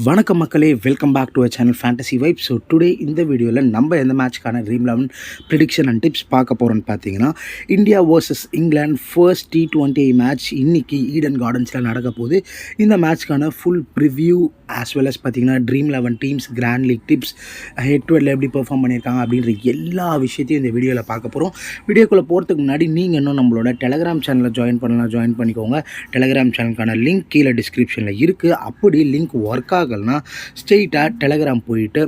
வணக்கம் மக்களே, welcome back to our channel fantasy vibe. So today இந்த வீடியோவில் நம்ம எந்த மேட்ச்க்கான ட்ரீம் 11 ப்ரிடிக்ஷன் அண்ட் டிப்ஸ் பார்க்க போகிறோன்னு பார்த்தீங்கன்னா, India versus England first T20 match இன்னைக்கு ஈடன் கார்டன்ஸில் நடக்க போகுது. இந்த மேட்ச்க்கான full preview as well as பார்த்தீங்கன்னா dream 11 teams, grand league tips, head to ஹெட்ல எப்படி பெர்ஃபார்ம் பண்ணியிருக்காங்க அப்படின்ற எல்லா விஷயத்தையும் இந்த வீடியோவில் பார்க்க போகிறோம். வீடியோக்குள்ளே போகிறதுக்கு முன்னாடி நீங்கள் இன்னும் நம்மளோட டெலகிராம் சேனலில் ஜாயின் பண்ணிக்கோங்க. டெலகிராம் சேனலுக்கான லிங்க் கீழே டிஸ்கிரிப்ஷனில் இருக்குது. அப்படி லிங்க் ஒர்க் ஆகலைன்னா ஸ்ட்ரெயிட்டாக டெலகிராம் போயிட்டு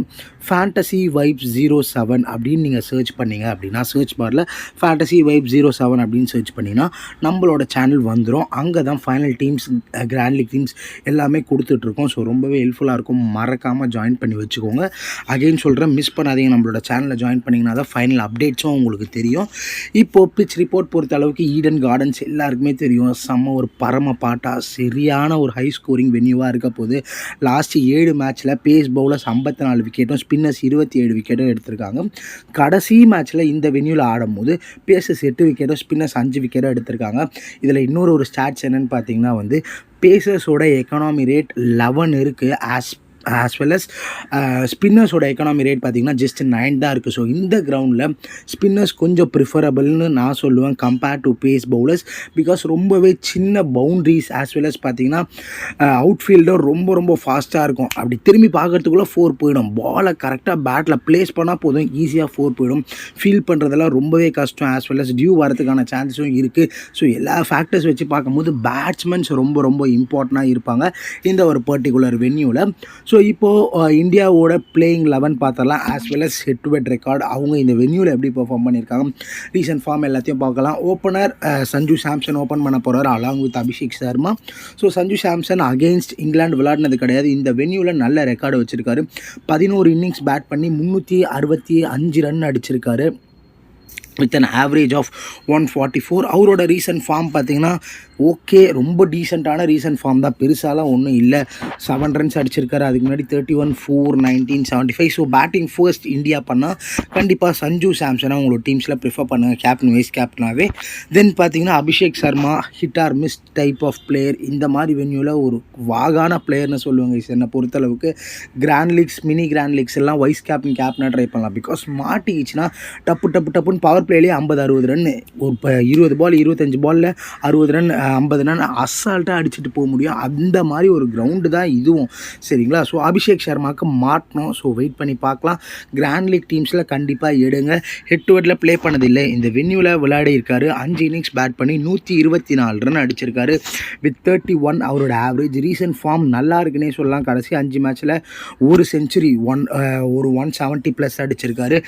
ஃபேண்டசி வைப் 07 அப்படின்னு நீங்கள் சர்ச் பண்ணிங்க அப்படின்னா, சர்ச் பாரில் ஃபேண்டசி வைப் 07 அப்படின்னு சர்ச் பண்ணிங்கன்னா நம்மளோட சேனல் வந்துடும். அங்கே தான் final teams, grand league teams எல்லாமே கொடுத்துட்ருக்கோம். ஸோ ரொம்பவே ஹெல்ப்ஃபுல்லாக இருக்கும். மறக்காமல் ஜாயின் பண்ணி வச்சுக்கோங்க. அகைன் சொல்கிறேன், மிஸ் பண்ணாதீங்க. நம்மளோட சேனலில் ஜாயின் பண்ணிங்கன்னா தான் ஃபைனல் அப்டேட்ஸும் உங்களுக்கு தெரியும். இப்போது பிச் ரிப்போர்ட் பொறுத்த அளவுக்கு ஈடன் கார்டன்ஸ் எல்லாருக்குமே தெரியும். செம்ம ஒரு பரம பாட்டா சரியான ஒரு ஹை ஸ்கோரிங் வென்யூவாக இருக்க போது. லாஸ்ட் 7 மேட்ச்சில் பேஸ் பவுலர்ஸ் 54 விக்கெட்டும், ஸ்பின்னர்ஸ் 27 விக்கெட்டும் எடுத்திருக்காங்க. கடைசி மேட்ச்சில் இந்த வென்யூவில் ஆடும்போது பேசர்ஸ் 8 விக்கெட்டும், ஸ்பின்னர்ஸ் 5 விக்கெட்டும் எடுத்திருக்காங்க. இதில் இன்னொரு ஸ்டாட்ஸ் என்னென்னு பார்த்தீங்கன்னா பேசர்ஸோட எக்கானமி ரேட் 11 இருக்குது. ஆஸ் வெல் அஸ் ஸ்பின்னர்ஸோட எக்கானமி ரேட் பார்த்திங்கன்னா ஜஸ்ட் 9 தான் இருக்குது. ஸோ இந்த கிரவுண்டில் ஸ்பின்னர்ஸ் கொஞ்சம் ப்ரிஃபரபிள்னு நான் சொல்லுவேன் compare to base bowlers. Because ரொம்பவே சின்ன பவுண்ட்ரிஸ் ஆஸ் வெல் அஸ் பார்த்திங்கன்னா அவுட்ஃபீல்டர் ரொம்ப ஃபாஸ்ட்டாக இருக்கும். அப்படி திரும்பி பார்க்குறதுக்குள்ளே 4 போயிடும். பாலை கரெக்டாக பேட்டில் ப்ளேஸ் பண்ணால் போதும், ஈஸியாக 4 போயிடும். ஃபீல் பண்ணுறதெல்லாம் ரொம்பவே கஷ்டம். ஆஸ் வெல் அஸ் டியூ வரதுக்கான சான்சஸும் இருக்குது. ஸோ எல்லா ஃபேக்டர்ஸ் வச்சு பார்க்கும்போது பேட்ஸ்மென்ஸ் ரொம்ப இம்பார்ட்டண்ட்டாக இருப்பாங்க இந்த ஒரு பர்டிகுலர் வென்யூவில். ஸோ இப்போது இந்தியாவோட பிளேயிங் 11 பார்த்தலாம். As well as head to head record அவங்க இந்த வென்யூவில் எப்படி பெர்ஃபார்ம் பண்ணியிருக்காங்க, ரீசன்ட் ஃபார்ம் எல்லாத்தையும் பார்க்கலாம். ஓப்பனர் சஞ்சு சாம்சன் ஓப்பன் பண்ண போகிறார் along with Abhishek Sharma. So Sanju Samson against England விளையாடினது கிடையாது. இந்த வென்யூவில் நல்ல ரெக்கார்டு வச்சுருக்காரு. 11 இன்னிங்ஸ் பேட் பண்ணி 365 ரன் அடிச்சிருக்காரு வித் அன் ஆவரேஜ் ஆஃப் 144. அவரோட ரீசன்ட் ஃபார்ம் பார்த்தீங்கன்னா ஓகே, ரொம்ப டீசெண்டான ரீசன்ட் ஃபார்ம் தான், பெருசாலாம் ஒன்றும் இல்லை. 7 ரன்ஸ் அடிச்சிருக்காரு. அதுக்கு முன்னாடி 31, 4, 19, 75. ஸோ பேட்டிங் ஃபர்ஸ்ட் இந்தியா பண்ணால் கண்டிப்பாக சஞ்சு சாம்சனை உங்களோட டீம்ஸில் ப்ரிஃபர் பண்ணுங்கள் கேப்டன், வைஸ் கேப்டனாகவே. தென் பார்த்தீங்கன்னா Abhishek Sharma hit or miss type of player. இந்த மாதிரி வென்யூவில் ஒரு வாகான பிளேயர்னு சொல்லுவாங்க என்னை பொறுத்தளவுக்கு. Grand leagues, mini grand leagues எல்லாம் வைஸ் கேப்டனாக ட்ரை பண்ணலாம். பிகாஸ் மாட்டிக்கிச்சுன்னா டப்புன்னு பவர் பிளேலேயே 50-60 ரன், ஒரு 20 பால் 25 பாலில் 60 ரன் 50 ரன் அசால்ட்டாக அடிச்சுட்டு போக முடியும். அந்த மாதிரி ஒரு கிரவுண்டு தான் இதுவும், சரிங்களா? ஸோ அபிஷேக் சர்மாவுக்கு மாட்டணும். ஸோ வெயிட் பண்ணி பார்க்கலாம். கிராண்ட் லீக் டீம்ஸில் கண்டிப்பாக எடுங்க. ஹெட் டு ஹெட்டில் ப்ளே பண்ணதில்லை. இந்த வென்யூவில் விளையாடி இருக்காரு. 5 இன்னிங்ஸ் பேட் பண்ணி 124 ரன் அடிச்சிருக்காரு வித் 31 அவரோட ஆவரேஜ். ரீசன்ட் ஃபார்ம் நல்லா இருக்குன்னே சொல்லலாம். கடைசி 5 மேட்ச்சில் ஒரு செஞ்சுரி, ஒரு 170+ அடிச்சிருக்காரு.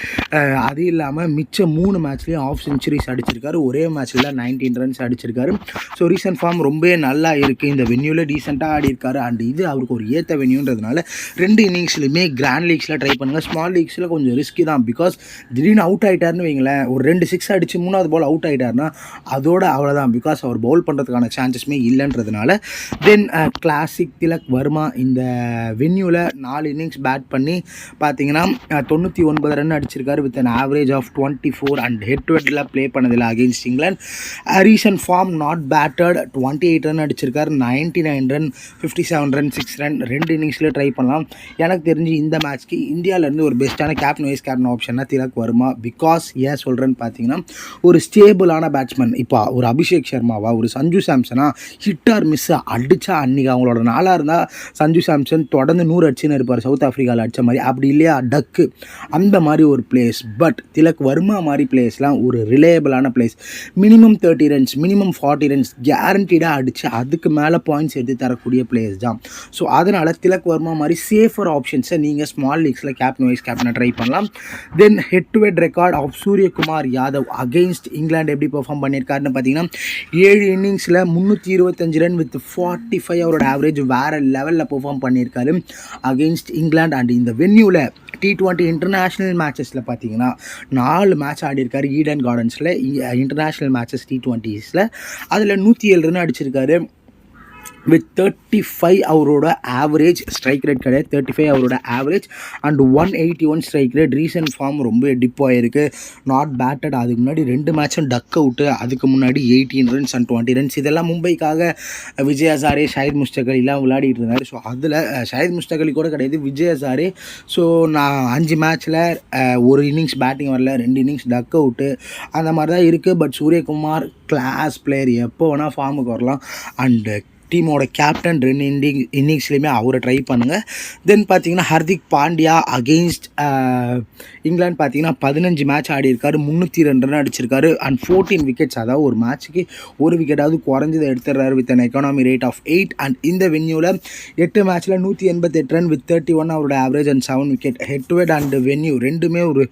அது இல்லாமல் மிச்சம் 3 மேட்ச்லேயும் ஆஃப் செஞ்சுரிஸ் அடிச்சிருக்காரு. ஒரே மேட்ச்சில் 19 ரன்ஸ் அடிச்சிருக்காரு. ஸோ ரீசன்ட் ஃபார்ம் ரொம்ப நல்லா இருக்குது. இந்த வென்யூவில் டீசெண்டாக ஆடி இருக்காரு. அண்ட் இது அவருக்கு ஒரு ஏற்ற வென்யூன்றதுனால 2 இன்னிங்ஸ்லையுமே கிராண்ட் லீக்ஸில் ட்ரை பண்ணுங்கள். ஸ்மால் லீக்ஸில் கொஞ்சம் ரிஸ்கி தான். பிகாஸ் திடீர்னு அவுட் ஆகிட்டாருன்னு வைங்களேன், ஒரு 2 6 அடித்து 3வது பால் அவுட் ஆகிட்டாருன்னா அதோட அவ்வளோதான். பிகாஸ் அவர் பவுல் பண்ணுறதுக்கான சான்சஸ்மே இல்லைன்றதுனால. தென் கிளாசிக் திலக் வர்மா இந்த வென்யூவில் 4 இன்னிங்ஸ் பேட் பண்ணி பார்த்தீங்கன்னா 99 ரன் அடிச்சிருக்காரு with an average of 24 and head to ஹெட்டில் ப்ளே பண்ணதில்லை against England. Recent form not batted, 28 run அடிச்சிருக்காரு, 99 ரன், 57 ரன், 6 ரன் 2 இன்னிங்ஸில் ட்ரை பண்ணலாம். எனக்கு தெரிஞ்சு இந்த மேட்ச்க்கு இந்தியாவிலேருந்து ஒரு பெஸ்ட்டான கேப்டன், வைஸ் கேப்டன் ஆப்ஷன்னா திலக் வர்மா. பிகாஸ் ஏன் சொல்கிறேன்னு பார்த்தீங்கன்னா ஒரு ஸ்டேபிளான பேட்ஸ்மேன். இப்போ ஒரு அபிஷேக் சர்மாவா, ஒரு சஞ்சு சாம்சனா ஹிட் ஆர் மிஸ் அடித்தா அன்றைக்கி அவங்களோட நாளாக இருந்தால் சஞ்சு சாம்சன் தொடர்ந்து 100 அடிச்சுன்னு இருப்பார், சவுத் ஆஃப்ரிக்காவில் அடித்த மாதிரி. அப்படி இல்லையா டக்கு, அந்த மாதிரி ஒரு பிளேஸ். பட் திலக் வர்மா மாதிரி பிளேஸ்லாம் ஒரு ரிலேயபிளான place. Minimum 30 runs, minimum 40 runs கேரண்டீடாக அடித்து அதுக்கு மேலே பாயிண்ட்ஸ் எடுத்து தரக்கூடிய பிளேயர்ஸ் தான். ஸோ அதனால் திலக் வர்மா மாதிரி சேஃபர் ஆப்ஷன்ஸை நீங்கள் ஸ்மால் லீக்ஸில் கேப்டன், வைஸ் கேப்டனை ட்ரை பண்ணலாம். Then head to head record of Suryakumar Yadav against England எப்படி பெர்ஃபார்ம் பண்ணியிருக்காருன்னு பார்த்தீங்கன்னா 7 இன்னிங்ஸில் 325 ரன் வித் 45 அவரோட ஆவரேஜ் வேறு லெவலில் பெர்ஃபார்ம் பண்ணியிருக்காரு அகெயின்ஸ்ட் இங்கிலாந்து. அண்ட் இந்த வென்யூவில் T20 இன்டர்நேஷ்னல் மேட்சஸில் பார்த்தீங்கன்னா 4 மேட்ச் ஆடிருக்காரு ஈடன் கார்டன்ஸில், இன்டர்நேஷ்னல் மேட்சஸ் T20ஸில். அதில் 107 ரன் அடிச்சிருக்காரு. வித் 35 அவரோட ஆவரேஜ் ஸ்ட்ரைக் ரேட் கிடையாது, 35 அவரோட average and 181 strike rate. Recent form ரொம்ப டிப் ஆகிருக்கு, நாட் பேட்டட். அதுக்கு முன்னாடி 2 மேட்சும் டக் அவுட்டு, அதுக்கு முன்னாடி 18 ரன்ஸ் அண்ட் 20 ரன்ஸ். இதெல்லாம் மும்பைக்காக விஜய் ஹசாரே, ஷாஹித் முஸ்தக் அலிலாம் விளையாடிட்டு இருந்தார். ஸோ அதில் ஷாஹித் முஸ்தக் அலி கூட கிடையாது, விஜய் ஹசாரே. ஸோ நான் 5 மேட்ச்சில் ஒரு இன்னிங்ஸ் பேட்டிங் வரல, 2 இன்னிங்ஸ் டக் அவுட்டு, அந்த மாதிரி தான் இருக்குது. பட் சூரியகுமார் கிளாஸ் பிளேயர், எப்போ வேணால் ஃபார்முக்கு வரலாம். அண்டு டீமோட கேப்டன் 2 இன்னிங்ஸ்லேயுமே அவரை ட்ரை பண்ணுங்கள். தென் பார்த்தீங்கன்னா ஹர்திக் பாண்டியா அகெயின்ஸ்ட் இங்கிலாந்து பார்த்தீங்கன்னா 15 மேட்ச் ஆடி இருக்காரு, 302 ரன் அடிச்சிருக்காரு அண்ட் 14 விக்கெட்ஸ். அதாவது ஒரு மேட்ச்சுக்கு ஒரு விக்கெட்டாவது குறைஞ்சதை எடுத்துடுறாரு with an economy rate of 8. And இந்த வென்யூவில் 8 மேட்ச்சில் 188 ரன் வித் 31 அவரோட average and 7 wicket. Head to head and venue ரெண்டுமே ஒரு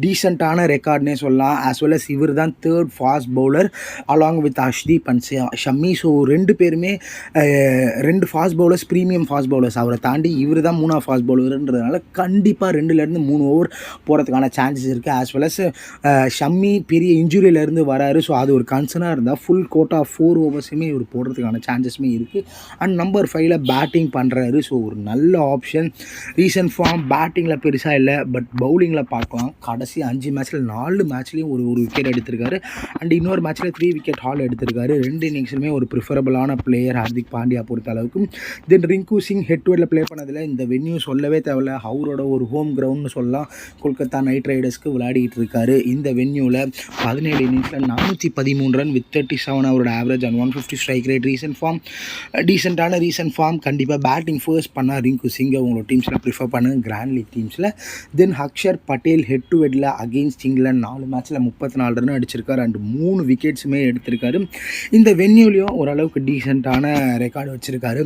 டீசெண்டான ரெக்கார்ட்னே சொல்லலாம். ஆஸ் வெல் அஸ் இவர் தான் 3rd fast bowler along with Arshdeep and Shammi. So 2 பேருமே 2 fast bowlers, premium fast bowlers. அவரை தாண்டி இவர் தான் 3ஆவது ஃபாஸ்ட் பவுலர்ன்றதுனால கண்டிப்பாக 2லேருந்து 3 ஓவர் போகிறதுக்கான சான்சஸ் இருக்குது. ஆஸ் வெல் அஸ் ஷம்மி பெரிய இன்ஜுரியிலேருந்து வராரு. ஸோ அது ஒரு கன்சர்னாக இருந்தால் ஃபுல் கோட்டா 4 ஓவர்ஸுமே இவர் போடுறதுக்கான சான்சஸுமே இருக்குது. அண்ட் நம்பர் 5ல் பேட்டிங் பண்ணுறாரு. ஸோ ஒரு நல்ல ஆப்ஷன். ரீசன்ட் ஃபார்ம் பேட்டிங்கில் பெருசாக இல்லை, பட் பவுலிங்கில் பார்க்கலாம். கடைசி 5 மேட்ச்சில் 4 மேட்ச்லேயும் ஒரு விக்கெட் எடுத்திருக்காரு அண்ட் இன்னொரு மேட்ச்சில் 3 விக்கெட் ஹால் எடுத்திருக்காரு. 2 இன்னிங்ஸ்லுமே ஒரு ப்ரிஃபரபிளான பிளேயர் ஹார்திக் பாண்டியா பொறுத்த அளவுக்கு. Then Rinku Singh head to ஹெட்டில் ப்ளே பண்ணதில் இந்த வென்யூ சொல்லவே தேவையில்ல, அவரோட ஒரு ஹோம் கிரவுண்ட்னு சொல்லலாம். கொல்கத்தா நைட் ரைடர்ஸ்க்கு விளையாடிட்டு இருக்காரு. இந்த வென்யூவில் 17 இன்னிங்ஸில் 413 ரன் வித் 37 அவரோட average and 150 strike rate. Recent form டீசெண்டான ரீசன்ட் ஃபார்ம். கண்டிப்பாக பேட்டிங் ஃபர்ஸ்ட் பண்ணால் ரிங்கு சிங்கை உங்களோட டீம்ஸில் ப்ரிஃபர் பண்ணுங்கள், கிராண்ட் லீக் டீம்ஸில். Then Akshar Patel head to ஹெட்டில் அகெயின்ஸ்ட் இங்கிலாந்து 4 மேட்ச்சில் 34 ரன் அடிச்சிருக்காரு அண்ட் 3 விக்கெட்ஸுமே எடுத்திருக்காரு. இந்த வென்யூலையும் ஓரளவுக்கு டீசெண்டான ரெக்கார்டு வச்சுருக்காரு.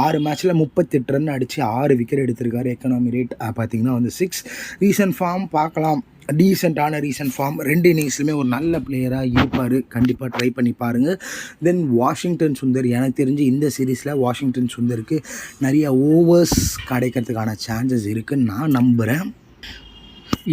6 மேட்ச்சில் 38 ரன் அடித்து 6 விக்கெட் எடுத்திருக்காரு. எக்கனாமி ரேட் பார்த்திங்கன்னா வந்து 6. ரீசன்ட் ஃபார்ம் பார்க்கலாம், டீசெண்டான ரீசன்ட் ஃபார்ம். 2 இன்னிங்ஸ்லுமே ஒரு நல்ல பிளேயராக இருப்பார், கண்டிப்பாக ட்ரை பண்ணி பாருங்கள். தென் வாஷிங்டன் சுந்தர், எனக்கு தெரிஞ்சு இந்த சீரீஸில் வாஷிங்டன் சுந்தருக்கு நிறைய ஓவர்ஸ் கிடைக்கிறதுக்கான சான்சஸ் இருக்குதுன்னு நான் நம்புகிறேன்.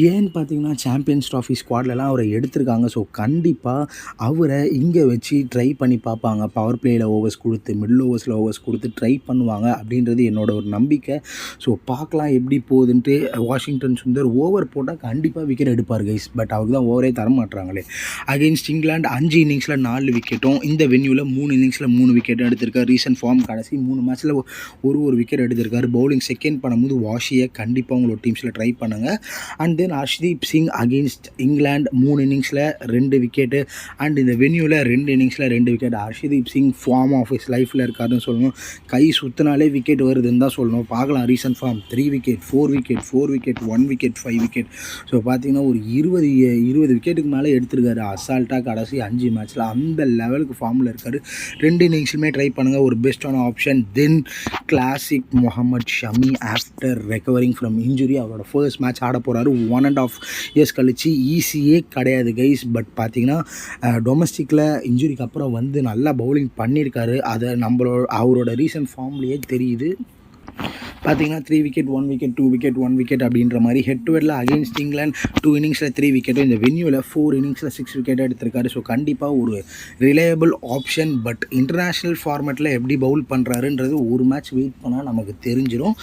ஏன்னு பார்த்தீங்கன்னா சாம்பியன்ஸ் ட்ராஃபி ஸ்குவாட்லலாம் அவரை எடுத்திருக்காங்க. ஸோ கண்டிப்பாக அவரை இங்கே வச்சு ட்ரை பண்ணி பார்ப்பாங்க. பவர் பிளேயில் ஓவர்ஸ் கொடுத்து, மிடில் ஓவர்ஸில் ஓவர்ஸ் கொடுத்து ட்ரை பண்ணுவாங்க அப்படின்றது என்னோட ஒரு நம்பிக்கை. ஸோ பார்க்கலாம் எப்படி போகுதுன்ட்டு. வாஷிங்டன் சுந்தர் ஓவர் போட்டால் கண்டிப்பாக விக்கெட் எடுப்பார் கைஸ், பட் அவருக்கு தான் ஓவரே தரமாட்டுறாங்களே. அகெயின்ஸ்ட் இங்கிலாந்து 5 இன்னிங்ஸில் 4 விக்கெட்டும், இந்த வென்யூவில் 3 இன்னிங்ஸில் 3 விக்கெட்டும் எடுத்திருக்காரு. ரீசன்ட் ஃபார்ம் கடைசி 3 மேட்ச்சில் ஒரு விக்கெட் எடுத்திருக்காரு. பவுலிங் செகண்ட் பண்ணும்போது வாஷியை கண்டிப்பாக உங்களோட டீம்ஸில் ட்ரை பண்ணுங்கள். And then Harshdeep Singh against England 3 இன்னிங்ஸில் 2 விக்கெட்டு அண்ட் இந்த வென்யூவில் 2 இன்னிங்ஸில் 2 wicket. Harshdeep Singh form of his லைஃப்பில் இருக்காருன்னு சொல்லணும். கை சுற்றினாலே விக்கெட் வருதுன்னு தான் சொல்லணும். பார்க்கலாம் recent form 3 wicket, 4 wicket, 4 wicket, 1 wicket, 5 wicket. So பார்த்தீங்கன்னா ஒரு 20 விக்கெட்டுக்கு மேலே எடுத்திருக்காரு அசால்ட்டாக கடைசி 5 மேட்ச்சில். அந்த லெவலுக்கு ஃபார்மில் இருக்கார். 2 இன்னிங்ஸுமே ட்ரை பண்ணுங்கள், ஒரு பெஸ்ட்டான option. Then classic Mohammed Shami after recovering from injury அவரோட ஃபர்ஸ்ட் மேட்ச் ஆட போகிறாரு. 1.5 இயர்ஸ் கழிச்சு. ஈஸியே கிடையாது கைஸ், பட் பார்த்தீங்கன்னா டொமஸ்டிக்கில் இன்ஜுரிக்கு அப்புறம் வந்து நல்லா பவுலிங் பண்ணியிருக்காரு. அதை அவரோட ரீசன்ட் ஃபார்ம்லேயே தெரியுது. பார்த்தீங்கன்னா 3 விக்கெட், 1 விக்கெட், 2 விக்கெட், 1 விக்கெட் அப்படின்ற மாதிரி. ஹெட் டு ஹெட்டில் அகெயின்ஸ்ட் இங்கிலாந்து 2 இன்னிங்ஸில் 3 விக்கெட்டும், இந்த வென்யூவில் 4 இன்னிங்ஸில் 6 விக்கெட்டாக எடுத்திருக்காரு. ஸோ கண்டிப்பாக ஒரு ரிலையபிள் ஆப்ஷன். பட் இன்டர்நேஷ்னல் ஃபார்மேட்டில் எப்படி பவுல் பண்ணுறாருன்றது ஒரு மேட்ச் வெயிட் பண்ணால் நமக்கு தெரிஞ்சிடும்.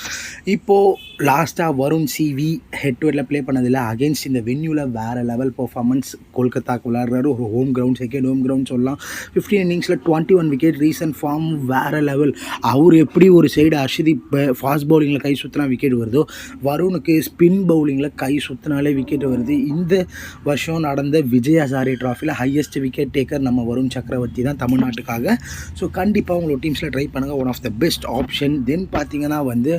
இப்போது லாஸ்ட்டாக வருண் சிவி ஹெட் டு ஹெட்டில் ப்ளே பண்ணதில்லை. அகெயின்ஸ்ட் இந்த வென்யூவில் வேறு லெவல் பர்ஃபார்மன்ஸ். கொல்கத்தாக்கு விளையாடுறாரு, ஒரு home ground, second home ground சொல்லலாம். 15 இன்னிங்ஸில் 21 விக்கெட். ரீசன்ட் ஃபார்ம் வேறு லெவல். அவர் எப்படி ஒரு சைடு ஹர்ஷதீப் ஃபாஸ்ட் பவுலிங்கில் கை சுற்றினா விக்கெட் வருதோ, வருணுக்கு ஸ்பின் பவுலிங்கில் கை சுற்றினாலே விக்கெட் வருது. இந்த வருஷம் நடந்த விஜய் ஹசாரே ட்ராஃபியில் ஹையஸ்ட் விக்கெட் டேக்கர் நம்ம வருண் சக்கரவர்த்தி தான் தமிழ்நாட்டுக்காக. ஸோ கண்டிப்பாக உங்களோட டீம்ஸில் ட்ரை பண்ணுங்கள், one of the best option. Then பார்த்தீங்கன்னா வந்து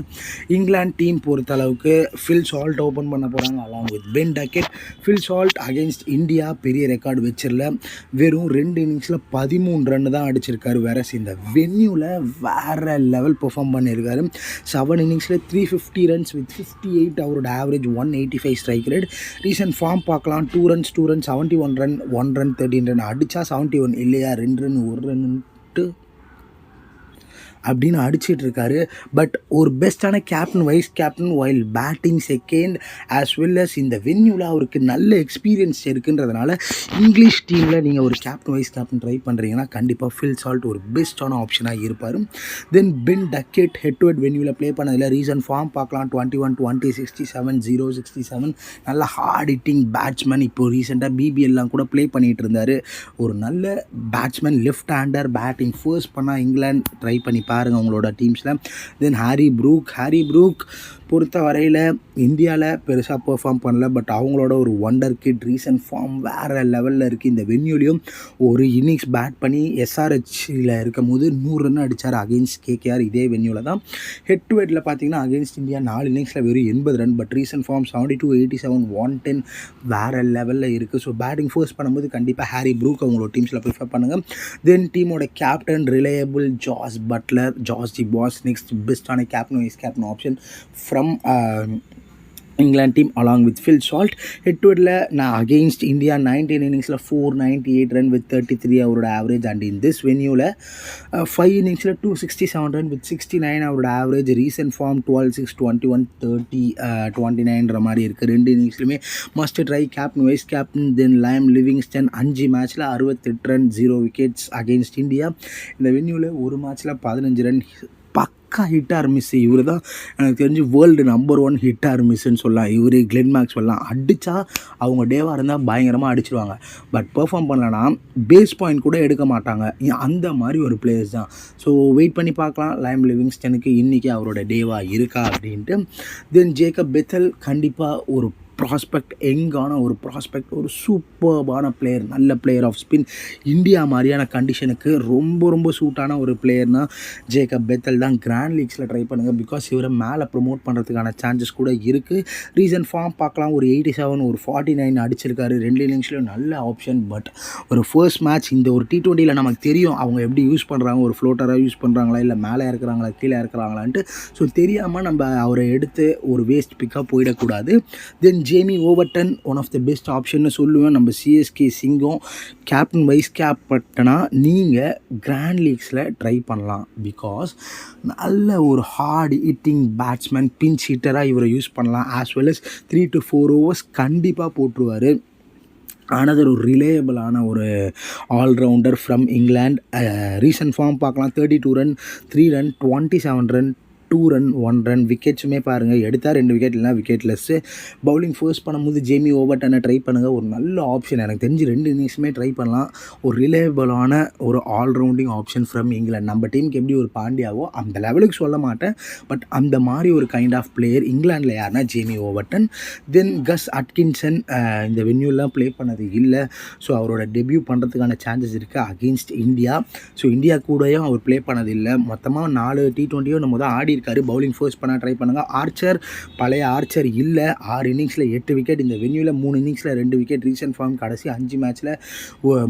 இங்கிலாந்து டீம் பொறுத்த அளவுக்கு ஃபில் சால்ட் ஓப்பன் பண்ண போகிறாங்க along with Ben Duckett. Phil Salt against India பெரிய ரெக்கார்டு வச்சிடல, வெறும் 2 இன்னிங்ஸில் 13 ரன் தான் அடிச்சிருக்காரு. வேற இந்த வென்யூவில் வேறு லெவல் பெர்ஃபார்ம் பண்ணியிருக்காரு. 7 இன்னிங்ஸில் 350 ரன்ஸ் வித் 58 அவரோட average 185 strike rate. Recent form பார்க்கலாம். 2 ரன்ஸ் 71 ரன், 1 ரன் 13 ரன் அடித்தா 71 இல்லையா, 2 ரன் 1 ரன்ட்டு அப்படின்னு அடிச்சிட்டு இருக்காரு. பட் ஒரு பெஸ்ட்டான captain, vice captain while batting second as well as இந்த வென்யூவில் அவருக்கு நல்ல எக்ஸ்பீரியன்ஸ் இருக்குன்றதுனால இங்கிலீஷ் டீமில் நீங்கள் ஒரு கேப்டன், வைஸ் கேப்டன் ட்ரை பண்ணுறீங்கன்னா கண்டிப்பாக ஃபில் சால்ட் ஒரு பெஸ்ட்டான ஆப்ஷனாக இருப்பார். Then Ben Duckett head to head வென்யூவில் ப்ளே பண்ணதில் ரீசன்ட் ஃபார்ம் பார்க்கலாம். 21-20, 67, 0, 67 நல்ல ஹார்ட் ஹிட்டிங் பேட்ஸ்மேன். இப்போது ரீசெண்டாக பிபிஎல்லாம் கூட ப்ளே பண்ணிகிட்டு இருந்தார். ஒரு நல்ல batsman, left hander, batting first பண்ணால் இங்கிலாந்து ட்ரை பண்ணி பாருங்கள் உங்களோட டீம்ஸில். தென் ஹாரி ப்ரூக் பொறுத்த வரையில் இந்தியாவில் பெருசாக பெர்ஃபார்ம் பண்ணல. பட் அவங்களோட ஒரு ஒண்டர் கிட், ரீசன்ட் ஃபார்ம் வேறு லெவலில் இருக்குது. இந்த வென்யூலையும் ஒரு இன்னிங்ஸ் பேட் பண்ணி எஸ்ஆர்ஹெச்சில் இருக்கும் போது 100 ரன் அடித்தார் அகெயின்ஸ்ட் கேகேஆர். இதே வென்யூவில் தான். ஹெட் டு ஹெட்டில் பார்த்தீங்கன்னா அகெயின்ஸ்ட் இந்தியா 4 இன்னிங்ஸில் வெறும் 80 ரன். பட் ரீசன்ட் ஃபார்ம் 72, 87, 110 வேறு லெவலில் இருக்குது. ஸோ பேட்டிங் ஃபர்ஸ்ட் பண்ணும்போது கண்டிப்பாக ஹாரி ப்ரூக் அவங்களோட டீம்ஸில் ப்ரிஃபர் பண்ணுங்கள். தென் டீமோட captain reliable Jos Buttler, George the boss next பெஸ்ட்டான captain, vice captain option from England team along with Phil Salt. Head to ஹெட்டில் நான் அகெயின்ஸ்ட் இந்தியா 19 இன்னிங்ஸில் 498 ரன் வித் 33 அவரோட ஆவரேஜ். அண்ட் இன் திஸ் வென்யூவில் 5 இன்னிங்ஸில் 267 run with 69 அவரோட average. Recent form 12, 6, 21, 30, 29 மாதிரி இருக்குது. 2 இன்னிங்ஸ்லையுமே must try captain, vice captain. Then Liam Livingstone 5 மேட்ச்சில் 68 ரன், 0 விக்கெட்ஸ் அகெயின்ஸ்ட் இந்தியா. இந்த வென்யூவில் ஒரு மேட்ச்சில் 15 ரன். பக்கா ஹிட் ஆர் மிஸ். இவர் தான் எனக்கு தெரிஞ்சு வேர்ல்டு நம்பர் 1 ஹிட் ஆர் மிஸ்ன்னு சொல்லலாம். இவர் கிளென் மேக்ஸ்வெல்லாம் அடித்தா அவங்க டேவாக இருந்தால் பயங்கரமாக அடிச்சிடுவாங்க. பட் பெர்ஃபார்ம் பண்ணலன்னா பேஸ் பாயிண்ட் கூட எடுக்க மாட்டாங்க. அந்த மாதிரி ஒரு பிளேயர்ஸ் தான். ஸோ வெயிட் பண்ணி பார்க்கலாம் லைம் லிவிங்ஸ்டனுக்கு இன்றைக்கி அவரோட டேவாக இருக்கா அப்படின்ட்டு. தென் ஜேக்கப் பெத்தல் கண்டிப்பாக ஒரு ப்ராஸ்பெக்ட், எங்கான ஒரு ப்ராஸ்பெக்ட், ஒரு சூப்பர்பான பிளேயர், நல்ல பிளேயர் ஆஃப் ஸ்பின். இந்தியா மாதிரியான கண்டிஷனுக்கு ரொம்ப சூட்டான ஒரு பிளேயர்னால் ஜேக்கப் பெத்தல் தான். கிராண்ட் லீக்ஸில் ட்ரை பண்ணுங்கள். பிகாஸ் இவரை மேலே ப்ரொமோட் பண்ணுறதுக்கான சான்சஸ் கூட இருக்குது. ரீசன்ட் ஃபார்ம் பார்க்கலாம். ஒரு 87, ஒரு 49 அடிச்சிருக்காரு. 2 இன்னிங்ஸ்லையும் நல்ல ஆப்ஷன். பட் ஒரு ஃபர்ஸ்ட் மேட்ச் இந்த ஒரு T20யில் நமக்கு தெரியும் அவங்க எப்படி யூஸ் பண்ணுறாங்க. ஒரு ஃப்ளோட்டராக யூஸ் பண்ணுறாங்களா, இல்லை மேலே இருக்கிறாங்களா, கீழே இருக்கிறாங்களான்ட்டு. ஸோ தெரியாமல் நம்ம அவரை எடுத்து ஒரு வேஸ்ட் பிக்காக போயிடக்கூடாது. Then Jamie Overton one of the best ஆப்ஷன்னு சொல்லுவேன். நம்ம சிஎஸ்கே சிங்கம் கேப்டன், வைஸ் கேப்டனாக நீங்கள் கிராண்ட் லீக்ஸில் ட்ரை பண்ணலாம். பிகாஸ் நல்ல ஒரு ஹார்ட் ஹிட்டிங் பேட்ஸ்மேன், பிஞ்ச் ஹிட்டராக இவரை யூஸ் பண்ணலாம். As well as 3 to 4 overs கண்டிப்பாக போட்டுருவார். அனதர் ஒரு ரிலேயபிளான ஒரு allrounder from England. Recent form பார்க்கலாம். 32 run, 3 run, 27 run, 2 run, 1 run. விக்கெட்ஸுமே பாருங்கள், எடுத்தால் 2 விக்கெட், இல்லைனா விக்கெட்லெஸ்ஸு. பவுலிங் ஃபர்ஸ்ட் பண்ணும்போது ஜேமி ஓவர்டனை ட்ரை பண்ணுங்கள். ஒரு நல்ல ஆப்ஷன். எனக்கு தெரிஞ்சு 2 இன்னிங்ஸுமே ட்ரை பண்ணலாம். ஒரு ரிலேயபிளான ஒரு ஆல்ரவுண்டிங் ஆப்ஷன் ஃப்ரம் இங்கிலாந்து. நம்ம டீமுக்கு எப்படி ஒரு பாண்டியாவோ அந்த லெவலுக்கு சொல்ல மாட்டேன். பட் அந்த மாதிரி ஒரு கைண்ட் ஆஃப் பிளேயர் இங்கிலாந்தில் யாருன்னா ஜேமி ஓவர்டன். தென் கஸ் அட்கின்சன் இந்த வென்யூலாம் ப்ளே பண்ணது இல்லை. ஸோ அவரோட டெபியூ பண்ணுறதுக்கான சான்சஸ் இருக்குது அகெயின்ஸ்ட் இந்தியா. ஸோ இந்தியா கூடயும் அவர் ப்ளே பண்ணது இல்லை. மொத்தமாக 4 T20 நம்ம தான் ஆடி இருக்காரு. பவுலிங் ஃபர்ஸ்ட் பண்ண ட்ரை பண்ணுங்கள். ஆர்ச்சர், பழைய ஆர்ச்சர் இல்லை. 6 இன்னிங்ஸில் 8 விக்கெட். இந்த வென்யூவில் 3 இன்னிங்ஸில் 2 விக்கெட். ரீசன்ட் ஃபார்ம் கடைசி 5 மேட்ச்சில்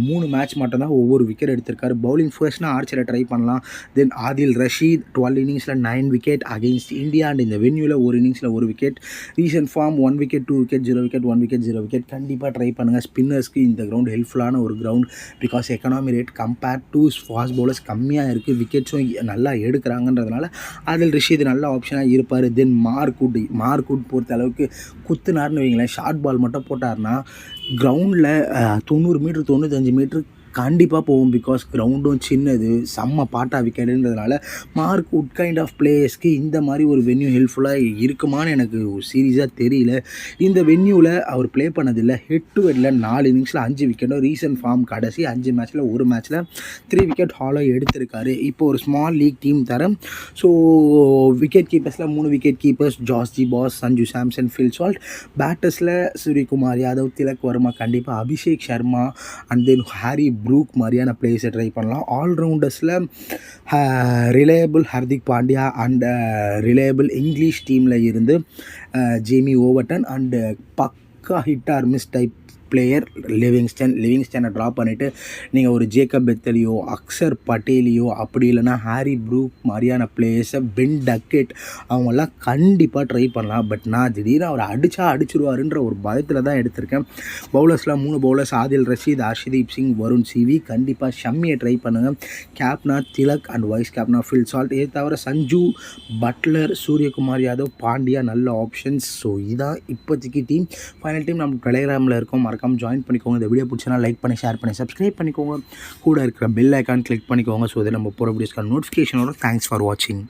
3 மேட்ச் மட்டும்தான் ஒவ்வொரு விக்கெட் எடுத்திருக்காரு. பவுலிங் ஃபர்ஸ்ட்னா ஆர்ச்சரை ட்ரை பண்ணலாம். தென் ஆதில் ரஷீத் 12 இன்னிங்ஸில் 9 விக்கெட் அகெயின்ஸ்ட் இந்தியா. அண்ட் இந்த வென்யூவில் ஒரு இன்னிங்ஸில் 1 wicket. Recent form 1 wicket, 2 wicket, 0 wicket, 1 wicket, 0 wicket. கண்டிப்பாக ட்ரை பண்ணுங்கள். ஸ்பின்னர்ஸ்க்கு இந்த கிரவுண்ட் ஹெல்ப்ஃபுல்லான ஒரு ground. Because economy rate compared to fast bowlers கம்மியாக இருக்குது. விக்கெட்ஸும் நல்லா எடுக்கிறாங்கன்றதுனால ஆதில் ரஷீத் நல்ல ஆப்ஷனாக இருப்பார். தென் மார்க்குட் பொறுத்த அளவுக்கு குத்துனார்னு வைங்களேன், ஷார்ட் பால் மட்டும் போட்டார்னா கிரவுண்டில் 90 மீட்டர், 95 மீட்டர் கண்டிப்பாக போகும். பிகாஸ் கிரவுண்டும் சின்னது, செம்ம பாட்டா விக்கெட்டுன்றதுனால மார்க் உட் கைண்ட் ஆஃப் பிளேயர்ஸ்க்கு இந்த மாதிரி ஒரு வென்யூ ஹெல்ப்ஃபுல்லாக இருக்குமான்னு எனக்கு சீரியஸாக தெரியல. இந்த வென்யூவில் அவர் ப்ளே பண்ணதில்லை. ஹெட் டு ஹெட்டில் 4 இன்னிங்ஸில் 5 விக்கெட்டும். ரீசன்ட் ஃபார்ம் கடைசி 5 மேட்ச்சில் ஒரு மேட்ச்சில் 3 விக்கெட் ஹாலோ எடுத்திருக்காரு. இப்போ ஒரு ஸ்மால் லீக் டீம் தரம். ஸோ விக்கெட் கீப்பர்ஸில் 3 wicket keepers, George the boss, Sanju Samson, Phil Salt. பேட்டர்ஸில் சூரியகுமார் யாதவ், திலக் வர்மா, கண்டிப்பாக Abhishek Sharma and then Harry Brook மாதிரியான பிளேயர்ஸை ட்ரை பண்ணலாம். ஆல்ரவுண்டர்ஸில் reliable Hardik Pandya and reliable English டீமில் இருந்து ஜேமி ஓவர்டன் அண்டு பக்கா hit or miss type player லிவிங்ஸ்டனை ட்ராப் பண்ணிவிட்டு நீங்கள் ஒரு ஜேக்கப் பெத்தலியோ அக்சர் பட்டேலியோ அப்படி இல்லைனா ஹாரி ப்ரூக் மாதிரியான பிளேயர்ஸை பென் டக்கெட் அவங்கெல்லாம் கண்டிப்பாக ட்ரை பண்ணலாம். பட் நான் திடீர்னு அவர் அடிச்சிருவாருன்ற ஒரு பயத்தில் தான் எடுத்திருக்கேன். பவுலர்ஸ்லாம் 3 பவுலர்ஸ் ஆதில் ரஷீத், ஹர்ஷ்தீப் சிங், வருண் சிவி கண்டிப்பாக ஷம்மியை ட்ரை பண்ணுங்கள். கேப்னா திலக் அண்ட் வைஸ் கேப்னா ஃபில் சால்ட். இது தவிர சஞ்சு, பட்லர், சூரியகுமார் யாதவ், பாண்டியா நல்ல ஆப்ஷன்ஸ். ஸோ இதான் இப்போதைக்கு டீம். ஃபைனல் டீம் நம்ம டெலிகிராமில் இருக்கோம், மறக்காமல் ஜாயின் பண்ணிக்கோங்க. இந்த வீடியோ பிடிச்சனா லைக் பண்ணி ஷேர் பண்ணி சப்ஸ்கிரைப் பண்ணிக்கோங்க. கூட இருக்கிற பெல் ஐக்கான் கிளிக் பண்ணிக்கோங்க. ஸோ இதை நம்ம போகிற வீடியோஸ்க்கான நோட்டிஃபிகேஷன் வரும். தேங்க்ஸ் ஃபார் வாட்சிங்.